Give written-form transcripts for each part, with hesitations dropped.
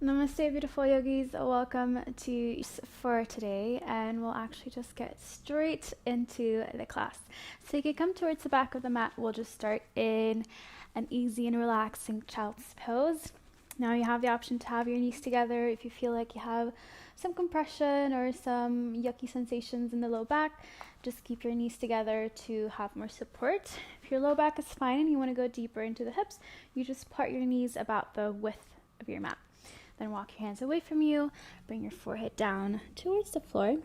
Namaste, beautiful yogis. Welcome to for today, and we'll actually just get straight into the class. So you can come towards the back of the mat. We'll just start in an easy and relaxing child's pose. Now you have the option to have your knees together if you feel like you have some compression or some yucky sensations in the low back. Just keep your knees together to have more support. If your low back is fine and you want to go deeper into the hips, you just part your knees about the width of your mat. Then walk your hands away from you, bring your forehead down towards the floor.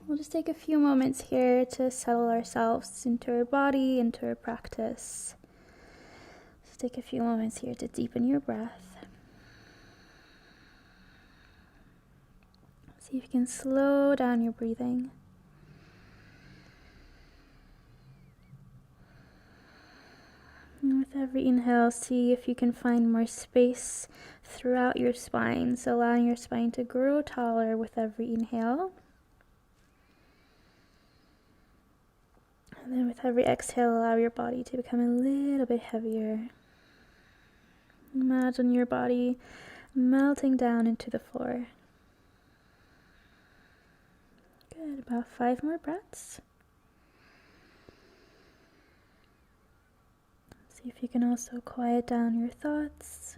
We'll just take a few moments here to settle ourselves into our body, into our practice. Just take a few moments here to deepen your breath. See if you can slow down your breathing. And with every inhale, see if you can find more space throughout your spine. So allowing your spine to grow taller with every inhale. And then with every exhale, allow your body to become a little bit heavier. Imagine your body melting down into the floor. Good, about 5 more breaths. See if you can also quiet down your thoughts.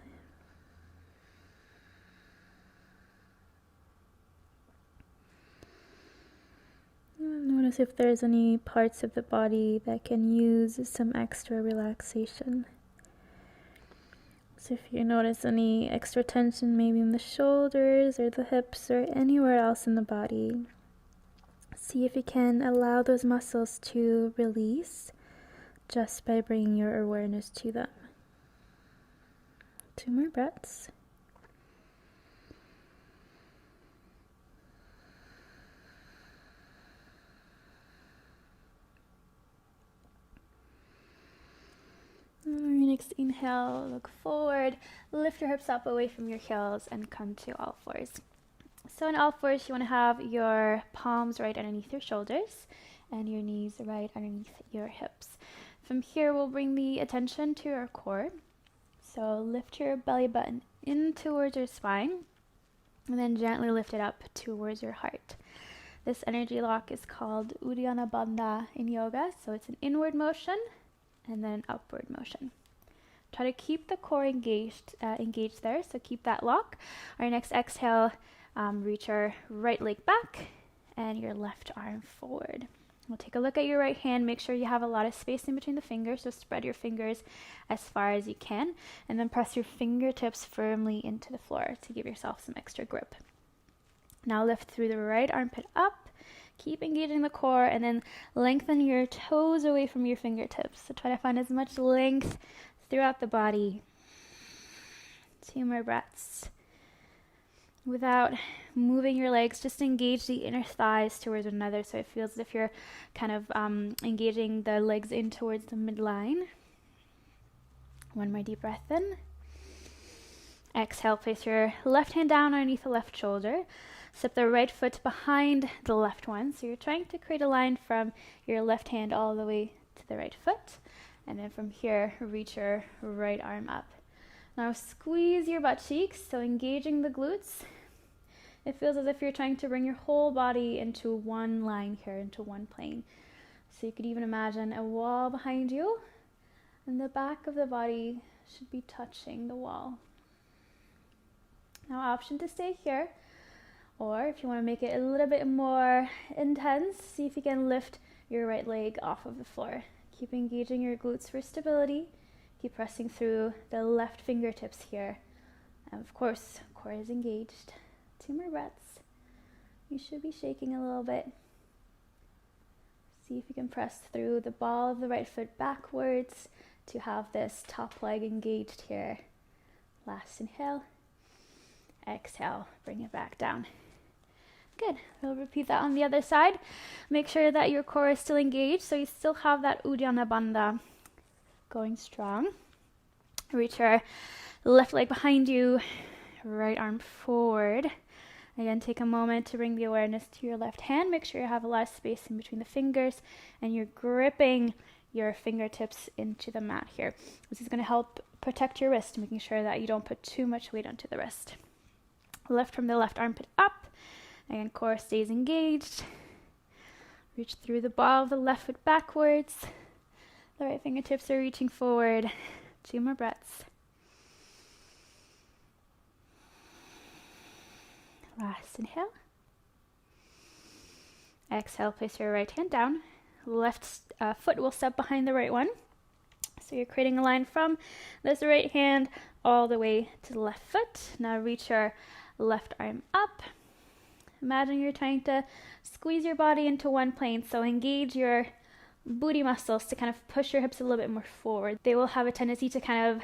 Notice if there's any parts of the body that can use some extra relaxation. So if you notice any extra tension, maybe in the shoulders or the hips or anywhere else in the body, see if you can allow those muscles to release just by bringing your awareness to them. 2 more breaths. On your next inhale, look forward, lift your hips up away from your heels and come to all fours. So in all fours, you want to have your palms right underneath your shoulders and your knees right underneath your hips. From here, we'll bring the attention to our core. So lift your belly button in towards your spine and then gently lift it up towards your heart. This energy lock is called Uddiyana Bandha in yoga. So it's an inward motion and then upward motion. Try to keep the core engaged there, so keep that lock. Our next exhale, reach your right leg back and your left arm forward. We'll take a look at your right hand, make sure you have a lot of space in between the fingers, so spread your fingers as far as you can, and then press your fingertips firmly into the floor to give yourself some extra grip. Now lift through the right armpit up. Keep engaging the core and then lengthen your toes away from your fingertips. So try to find as much length throughout the body. 2 more breaths. Without moving your legs, just engage the inner thighs towards one another so it feels as if you're kind of engaging the legs in towards the midline. 1 more deep breath in. Exhale, place your left hand down underneath the left shoulder. Step the right foot behind the left one. So you're trying to create a line from your left hand all the way to the right foot. And then from here, reach your right arm up. Now squeeze your butt cheeks, so engaging the glutes. It feels as if you're trying to bring your whole body into one line here, into one plane. So you could even imagine a wall behind you, and the back of the body should be touching the wall. Now option to stay here, or if you want to make it a little bit more intense, see if you can lift your right leg off of the floor. Keep engaging your glutes for stability. Keep pressing through the left fingertips here. And of course, core is engaged. 2 more breaths. You should be shaking a little bit. See if you can press through the ball of the right foot backwards to have this top leg engaged here. Last inhale. Exhale, bring it back down. Good. We'll repeat that on the other side. Make sure that your core is still engaged, so you still have that Uddiyana Bandha going strong. Reach your left leg behind you, right arm forward. Again, take a moment to bring the awareness to your left hand. Make sure you have a lot of space in between the fingers and you're gripping your fingertips into the mat here. This is going to help protect your wrist, making sure that you don't put too much weight onto the wrist. Lift from the left armpit up. Again, core stays engaged. Reach through the ball of the left foot backwards. The right fingertips are reaching forward. 2 more breaths. Last inhale. Exhale, place your right hand down. Left foot will step behind the right one. So you're creating a line from this right hand all the way to the left foot. Now reach your left arm up. Imagine you're trying to squeeze your body into one plane. So engage your booty muscles to kind of push your hips a little bit more forward. They will have a tendency to kind of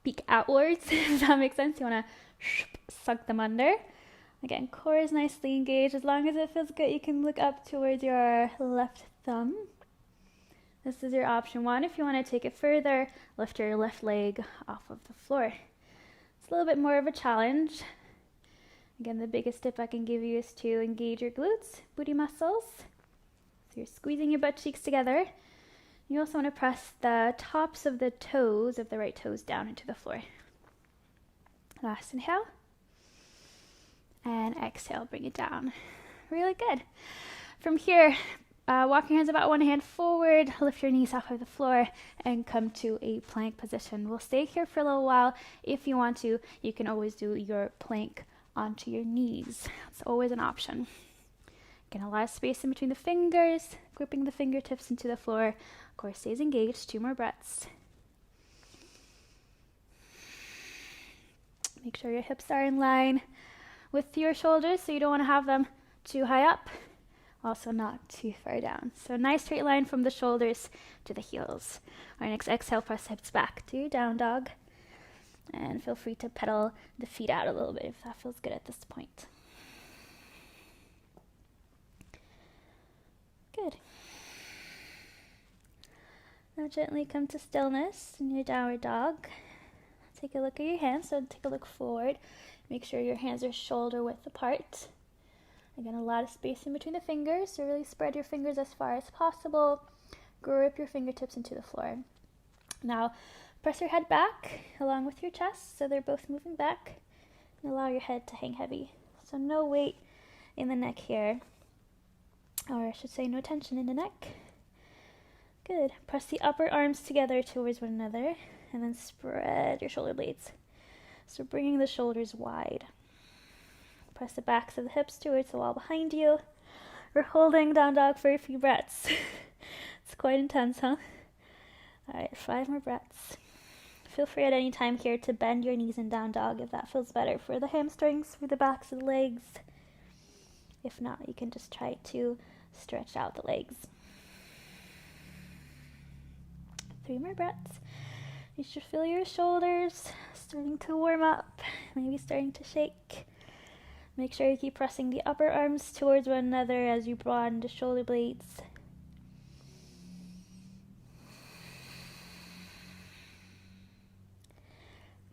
peek outwards, if that makes sense. You want to suck them under. Again, core is nicely engaged. As long as it feels good, you can look up towards your left thumb. This is your option 1. If you want to take it further, lift your left leg off of the floor. It's a little bit more of a challenge. Again, the biggest tip I can give you is to engage your glutes, booty muscles. So you're squeezing your butt cheeks together. You also want to press the tops of the toes, of the right toes, down into the floor. Last inhale. And exhale, bring it down. Really good. From here, walk your hands about one hand forward, lift your knees off of the floor, and come to a plank position. We'll stay here for a little while. If you want to, you can always do your plank onto your knees. It's always an option. Again, a lot of space in between the fingers, gripping the fingertips into the floor. Core stays engaged. 2 more breaths. Make sure your hips are in line with your shoulders, so you don't want to have them too high up, also not too far down. So a nice straight line from the shoulders to the heels. All right, next exhale, press hips back to your down dog. And feel free to pedal the feet out a little bit if that feels good at this point. Good. Now gently come to stillness in your downward dog. Take a look at your hands, so take a look forward. Make sure your hands are shoulder width apart. Again, a lot of space in between the fingers, so really spread your fingers as far as possible. Grip your fingertips into the floor. Now, press your head back along with your chest, so they're both moving back. And allow your head to hang heavy. So no weight in the neck here. Or I should say no tension in the neck. Good. Press the upper arms together towards one another, and then spread your shoulder blades. So bringing the shoulders wide. Press the backs of the hips towards the wall behind you. We're holding down dog for a few breaths. It's quite intense, huh? All right, 5 more breaths. Feel free at any time here to bend your knees in down dog if that feels better for the hamstrings, for the backs of the legs. If not, you can just try to stretch out the legs. 3 more breaths. You should feel your shoulders starting to warm up, maybe starting to shake. Make sure you keep pressing the upper arms towards one another as you broaden the shoulder blades.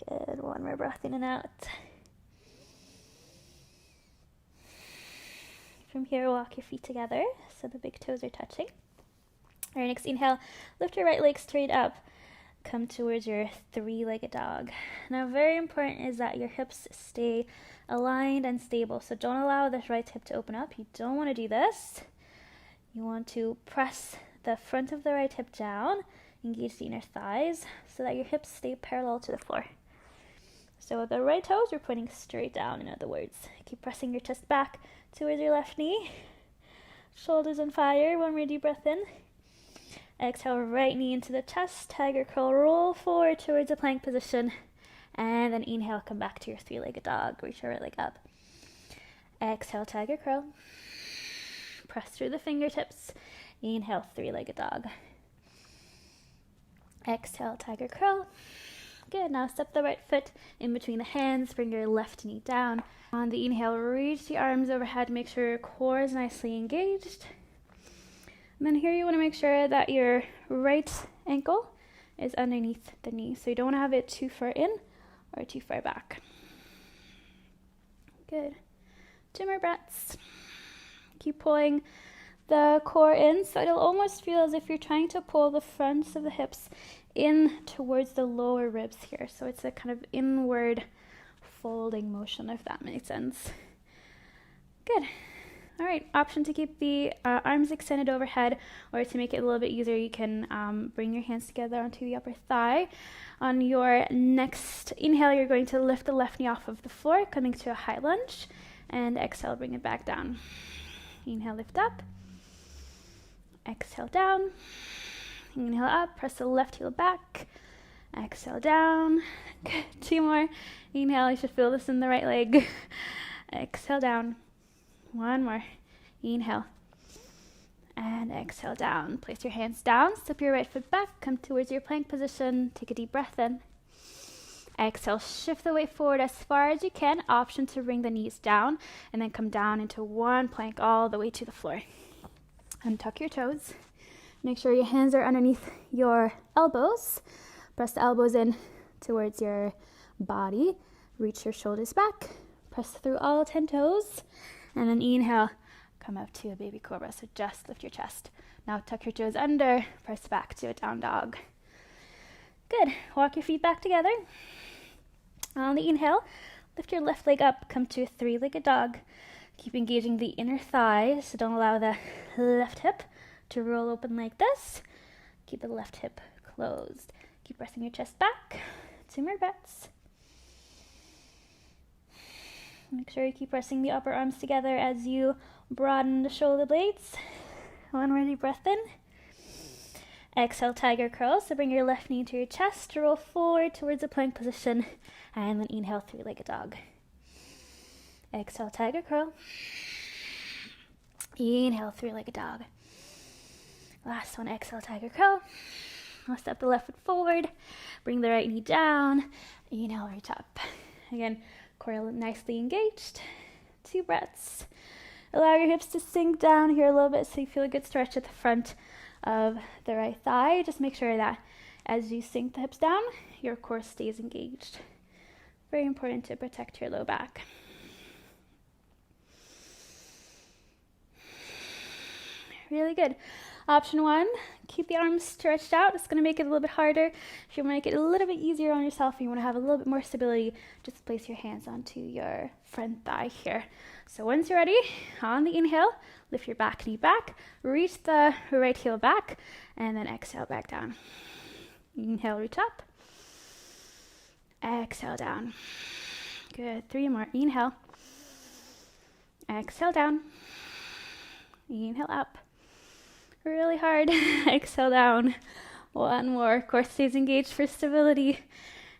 Good. 1 more breath in and out. From here, walk your feet together so the big toes are touching. All right, next inhale, lift your right leg straight up. Come towards your 3-legged dog. Now, very important is that your hips stay aligned and stable. So don't allow this right hip to open up. You don't want to do this. You want to press the front of the right hip down, engage the inner thighs so that your hips stay parallel to the floor. So with the right toes, you're pointing straight down, in other words. Keep pressing your chest back towards your left knee. Shoulders on fire. 1 more deep breath in. Exhale, right knee into the chest, tiger curl, roll forward towards a plank position, and then inhale, come back to your 3-legged dog, reach your right leg up. Exhale, tiger curl, press through the fingertips, inhale, 3-legged dog. Exhale, tiger curl. Good, now step the right foot in between the hands, bring your left knee down. On the inhale, reach the arms overhead, make sure your core is nicely engaged. And then here you want to make sure that your right ankle is underneath the knee. So you don't want to have it too far in or too far back. Good. 2 more breaths. Keep pulling the core in, so it'll almost feel as if you're trying to pull the fronts of the hips in towards the lower ribs here. So it's a kind of inward folding motion, if that makes sense. Good. All right, option to keep the arms extended overhead, or to make it a little bit easier, you can bring your hands together onto the upper thigh. On your next inhale, you're going to lift the left knee off of the floor, coming to a high lunge, and exhale, bring it back down. Inhale, lift up. Exhale, down. Inhale up, press the left heel back. Exhale, down. Good. 2 more. Inhale, you should feel this in the right leg. Exhale, down. 1 more. Inhale. And exhale, down. Place your hands down. Step your right foot back. Come towards your plank position. Take a deep breath in. Exhale, shift the weight forward as far as you can. Option to bring the knees down and then come down into one plank all the way to the floor. Untuck your toes. Make sure your hands are underneath your elbows. Press the elbows in towards your body. Reach your shoulders back. Press through all 10 toes. And then inhale, come up to a baby cobra. So just lift your chest. Now tuck your toes under. Press back to a down dog. Good. Walk your feet back together. On the inhale, lift your left leg up. Come to a 3-legged dog. Keep engaging the inner thigh, so don't allow the left hip to roll open like this. Keep the left hip closed. Keep pressing your chest back. 2 more breaths. Make sure you keep pressing the upper arms together as you broaden the shoulder blades. 1 more deep breath in. Exhale, tiger curl. So bring your left knee to your chest, roll forward towards a plank position, and then inhale, 3-legged dog. Exhale, tiger curl. Inhale, 3-legged dog. Last one, exhale, tiger curl. I'll step the left foot forward. Bring the right knee down. Inhale, reach up. Again, core nicely engaged. 2 breaths. Allow your hips to sink down here a little bit so you feel a good stretch at the front of the right thigh. Just make sure that as you sink the hips down, your core stays engaged. Very important to protect your low back. Really good. Option 1, keep the arms stretched out. It's going to make it a little bit harder. If you want to make it a little bit easier on yourself and you want to have a little bit more stability, just place your hands onto your front thigh here. So once you're ready, on the inhale, lift your back knee back, reach the right heel back, and then exhale back down. Inhale, reach up. Exhale, down. Good. 3 more. Inhale. Exhale, down. Inhale, up. Really hard. Exhale, down. 1 more. Core stays engaged for stability.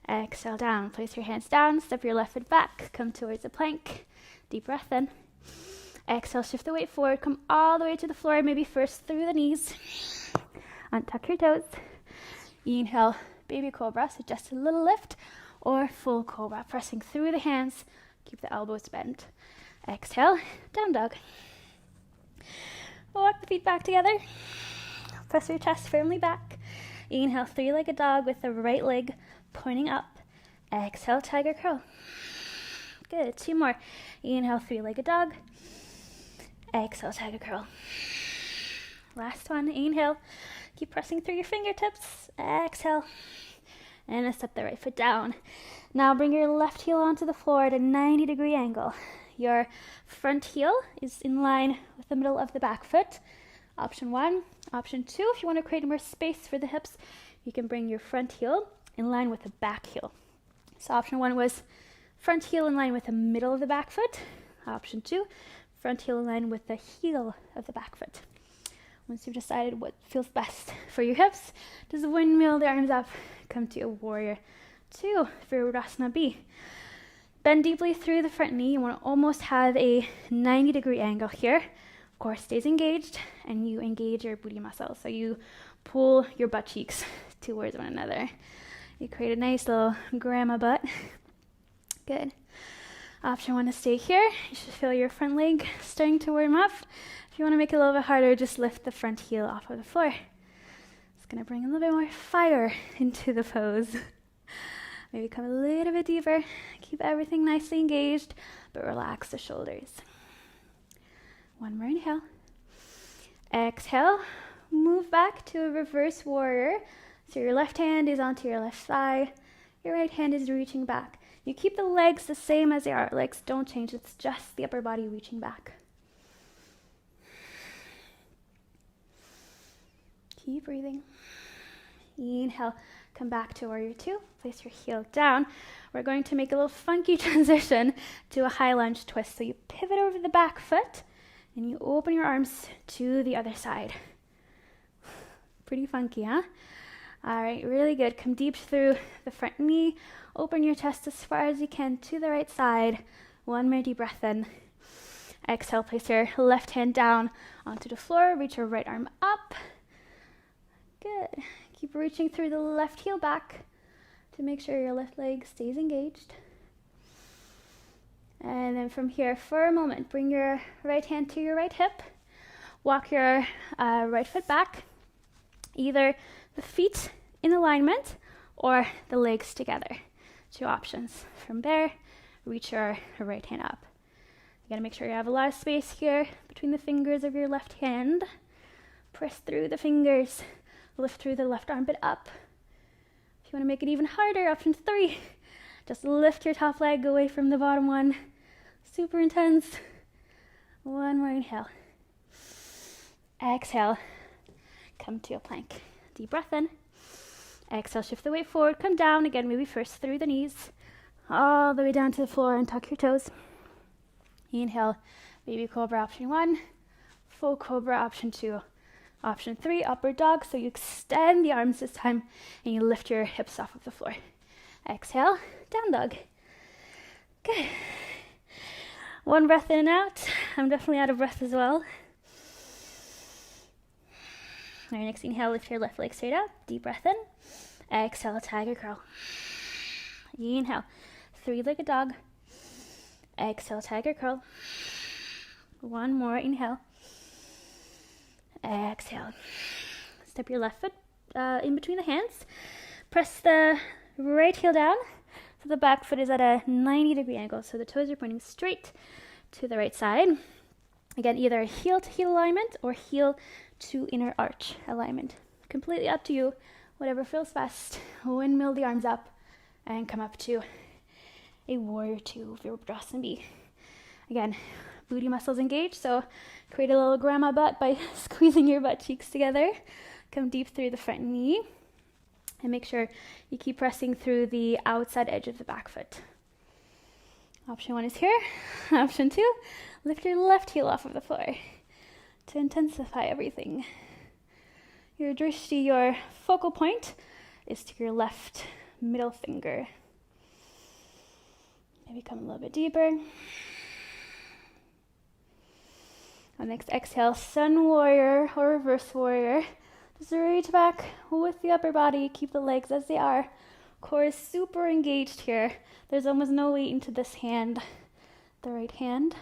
Exhale, down. Place your hands down. Step your left foot back. Come towards a plank. Deep breath in. Exhale, shift the weight forward. Come all the way to the floor. Maybe first through the knees. Untuck your toes. Inhale, baby cobra. So just a little lift. Or full cobra. Pressing through the hands. Keep the elbows bent. Exhale, down dog. Walk the feet back together. Press your chest firmly back. Inhale, 3-legged dog with the right leg pointing up. Exhale, tiger curl. Good. 2 more. Inhale, 3-legged dog. Exhale, tiger curl. Last one. Inhale. Keep pressing through your fingertips. Exhale. And step the right foot down. Now bring your left heel onto the floor at a 90-degree angle. Your front heel is in line with the middle of the back foot. Option 1. Option 2, if you want to create more space for the hips, you can bring your front heel in line with the back heel. So option 1 was front heel in line with the middle of the back foot. Option 2, front heel in line with the heel of the back foot. Once you've decided what feels best for your hips, just windmill the arms up. Come to a warrior 2 for Virasana B. Bend deeply through the front knee. You want to almost have a 90-degree angle here. Core stays engaged, and you engage your booty muscles. So you pull your butt cheeks towards one another. You create a nice little grandma butt. Good. Option 1 to stay here. You should feel your front leg starting to warm up. If you want to make it a little bit harder, just lift the front heel off of the floor. It's going to bring a little bit more fire into the pose. Maybe come a little bit deeper. Keep everything nicely engaged, but relax the shoulders. 1 more inhale. Exhale. Move back to a reverse warrior. So your left hand is onto your left thigh. Your right hand is reaching back. You keep the legs the same as they are. Legs don't change. It's just the upper body reaching back. Keep breathing. Inhale, come back to warrior two. Place your heel down. We're going to make a little funky transition to a high lunge twist. So you pivot over the back foot and you open your arms to the other side. Pretty funky, huh? All right, really good. Come deep through the front knee. Open your chest as far as you can to the right side. One more deep breath in. Exhale, place your left hand down onto the floor. Reach your right arm up. Good. Keep reaching through the left heel back to make sure your left leg stays engaged. And then from here, for a moment, bring your right hand to your right hip. Walk your right foot back. Either the feet in alignment or the legs together. Two options. From there, reach your right hand up. You gotta make sure you have a lot of space here between the fingers of your left hand. Press through the fingers. Lift through the left armpit up. If you want to make it even harder, option 3. Just lift your top leg away from the bottom one. Super intense. One more inhale. Exhale. Come to a plank. Deep breath in. Exhale, shift the weight forward. Come down again, maybe first through the knees. All the way down to the floor and tuck your toes. Inhale, baby cobra option 1. Full cobra option 2. Option 3, upward dog. So you extend the arms this time and you lift your hips off of the floor. Exhale, down dog. Good. One breath in and out. I'm definitely out of breath as well. All right, next inhale, lift your left leg straight up. Deep breath in. Exhale, tiger curl. Inhale, three-legged dog. Exhale, tiger curl. One more, inhale. Exhale. Step your left foot in between the hands. Press the right heel down. So the back foot is at a 90-degree angle. So the toes are pointing straight to the right side. Again, either heel to heel alignment or heel to inner arch alignment. Completely up to you. Whatever feels best. Windmill the arms up and come up to a warrior two, Virabhadrasana. Again, booty muscles engaged, so create a little grandma butt by squeezing your butt cheeks together. Come deep through the front knee and make sure you keep pressing through the outside edge of the back foot. Option 1 is here. Option 2, lift your left heel off of the floor to intensify everything. Your drishti, your focal point, is to your left middle finger. Maybe come a little bit deeper. On next exhale, sun warrior or reverse warrior. Just reach back with the upper body. Keep the legs as they are. Core is super engaged here. There's almost no weight into this hand, the right hand.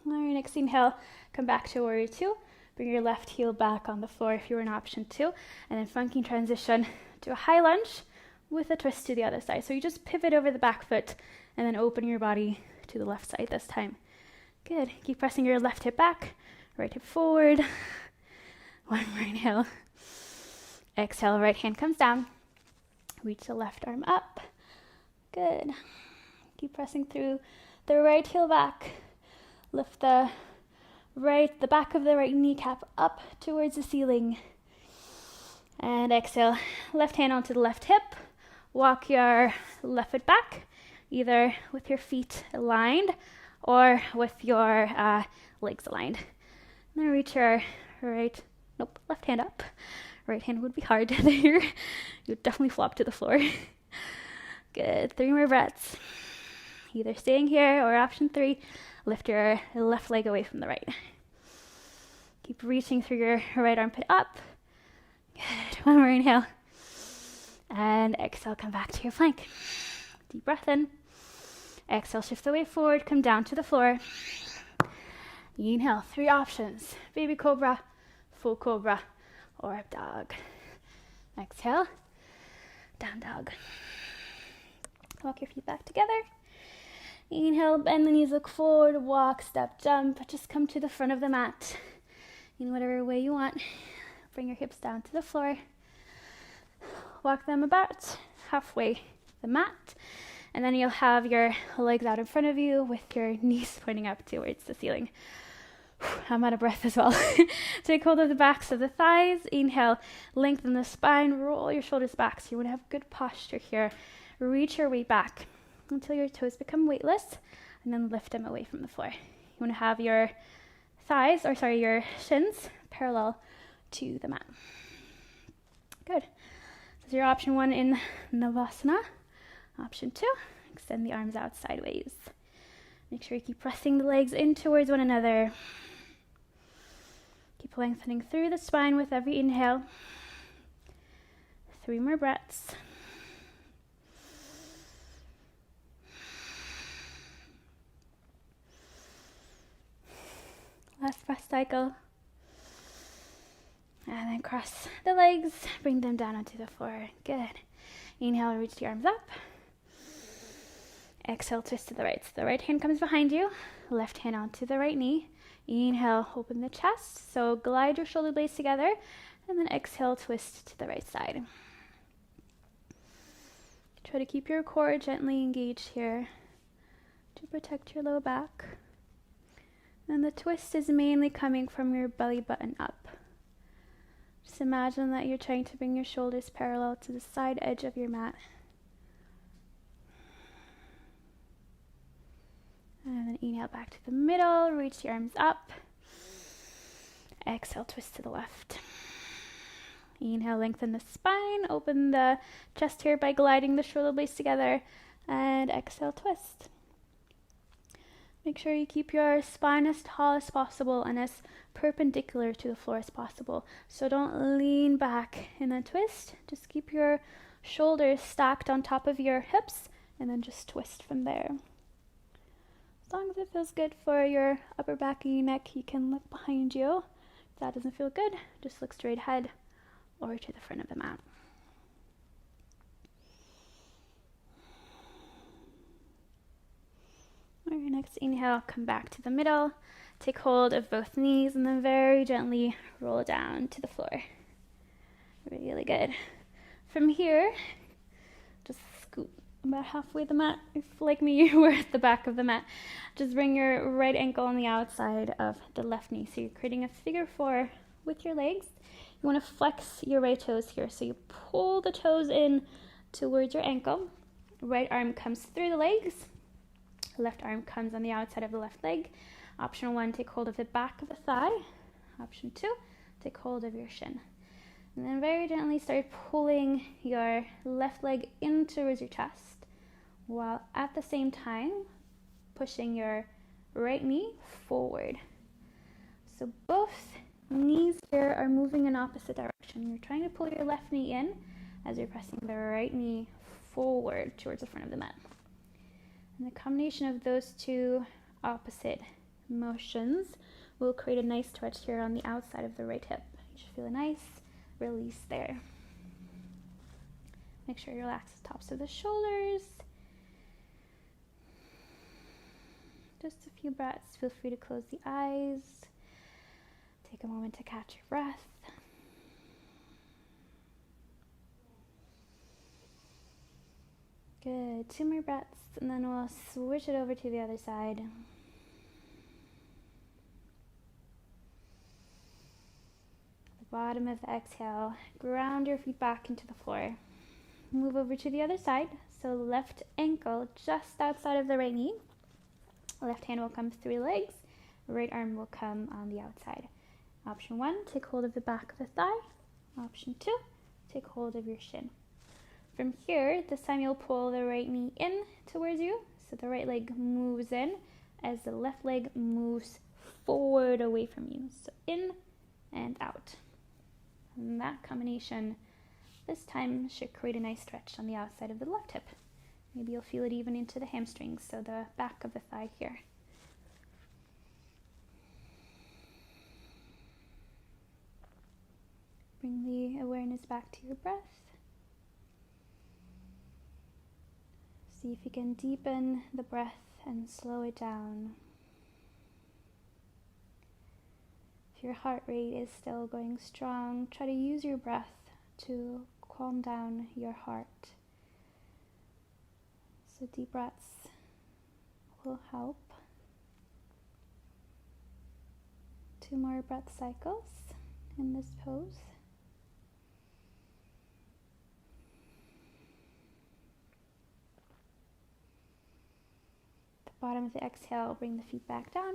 All right, next inhale, come back to warrior two. Bring your left heel back on the floor if you're in option 2. And then funky transition to a high lunge with a twist to the other side. So you just pivot over the back foot and then open your body to the left side this time. Good. Keep pressing your left hip back, right hip forward. One more inhale. Exhale, right hand comes down. Reach the left arm up. Good. Keep pressing through the right heel back. Lift the back of the right kneecap up towards the ceiling. And exhale, left hand onto the left hip. Walk your left foot back, either with your feet aligned or with your legs aligned. And then reach your left hand up. Right hand would be hard there. You'd definitely flop to the floor. Good, 3 more breaths. Either staying here or option 3, lift your left leg away from the right. Keep reaching through your right armpit up. Good, one more inhale. And exhale, come back to your plank. Deep breath in. Exhale, shift the weight forward, come down to the floor. Inhale, 3 options. Baby cobra, full cobra, or up dog. Exhale, down dog. Walk your feet back together. Inhale, bend the knees, look forward, walk, step, jump. Just come to the front of the mat in whatever way you want. Bring your hips down to the floor. Walk them about halfway the mat. And then you'll have your legs out in front of you with your knees pointing up towards the ceiling. I'm out of breath as well. Take hold of the backs of the thighs. Inhale, lengthen the spine, roll your shoulders back. So you want to have good posture here. Reach your weight back until your toes become weightless, and then lift them away from the floor. You want to have your your shins parallel to the mat. Good. This is your option 1 in Navasana. Option 2, extend the arms out sideways. Make sure you keep pressing the legs in towards one another. Keep lengthening through the spine with every inhale. 3 more breaths. Last breath cycle. And then cross the legs, bring them down onto the floor. Good. Inhale, reach the arms up. Exhale, twist to the right. So the right hand comes behind you, left hand onto the right knee. Inhale, open the chest. So glide your shoulder blades together, and then exhale, twist to the right side. Try to keep your core gently engaged here to protect your low back. And the twist is mainly coming from your belly button up. Just imagine that you're trying to bring your shoulders parallel to the side edge of your mat. And then inhale back to the middle, reach the arms up. Exhale, twist to the left. Inhale, lengthen the spine, open the chest here by gliding the shoulder blades together, and exhale, twist. Make sure you keep your spine as tall as possible and as perpendicular to the floor as possible. So don't lean back in a twist. Just keep your shoulders stacked on top of your hips and then just twist from there. As long as it feels good for your upper back and your neck, you can look behind you. If that doesn't feel good, just look straight ahead or to the front of the mat. On your next inhale, come back to the middle. Take hold of both knees and then very gently roll down to the floor. Really good. From here, just scoot about halfway the mat. If, like me, you were at the back of the mat, just bring your right ankle on the outside of the left knee. So you're creating a figure 4 with your legs. You want to flex your right toes here. So you pull the toes in towards your ankle. Right arm comes through the legs. Left arm comes on the outside of the left leg. Option 1, take hold of the back of the thigh. Option 2, take hold of your shin. And then very gently start pulling your left leg in towards your chest, while at the same time pushing your right knee forward. So both knees here are moving in opposite direction. You're trying to pull your left knee in as you're pressing the right knee forward towards the front of the mat. And the combination of those two opposite motions will create a nice stretch here on the outside of the right hip. You should feel a nice release there. Make sure you relax the tops of the shoulders. Just a few breaths. Feel free to close the eyes. Take a moment to catch your breath. Good. 2 more breaths, and then we'll switch it over to the other side. Bottom of the exhale, ground your feet back into the floor. Move over to the other side. So left ankle just outside of the right knee. Left hand will come through the legs. Right arm will come on the outside. Option 1, take hold of the back of the thigh. Option 2, take hold of your shin. From here, this time you'll pull the right knee in towards you. So the right leg moves in as the left leg moves forward away from you. So in and out. And that combination this time should create a nice stretch on the outside of the left hip. Maybe you'll feel it even into the hamstrings, so the back of the thigh here. Bring the awareness back to your breath. See if you can deepen the breath and slow it down. If your heart rate is still going strong, try to use your breath to calm down your heart. So deep breaths will help. 2 more breath cycles in this pose. At the bottom of the exhale, bring the feet back down.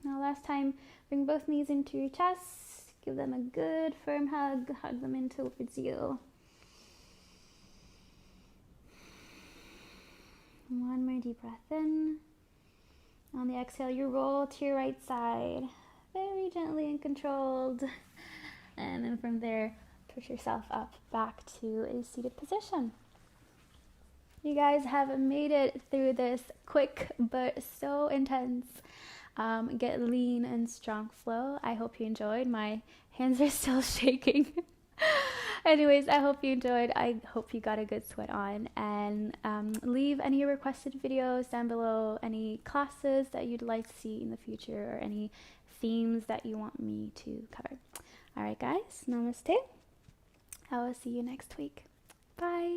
Now last time, bring both knees into your chest. Give them a good firm hug. Hug them in towards you. One more deep breath in. On the exhale, you roll to your right side, very gently and controlled. And then from there, push yourself up back to a seated position. You guys have made it through this quick but so intense Get Lean and Strong flow. I hope you enjoyed. My hands are still shaking. Anyways, I hope you enjoyed. I hope you got a good sweat on, and leave any requested videos down below, any classes that you'd like to see in the future, or any themes that you want me to cover. All right, guys, namaste. I will see you next week. Bye.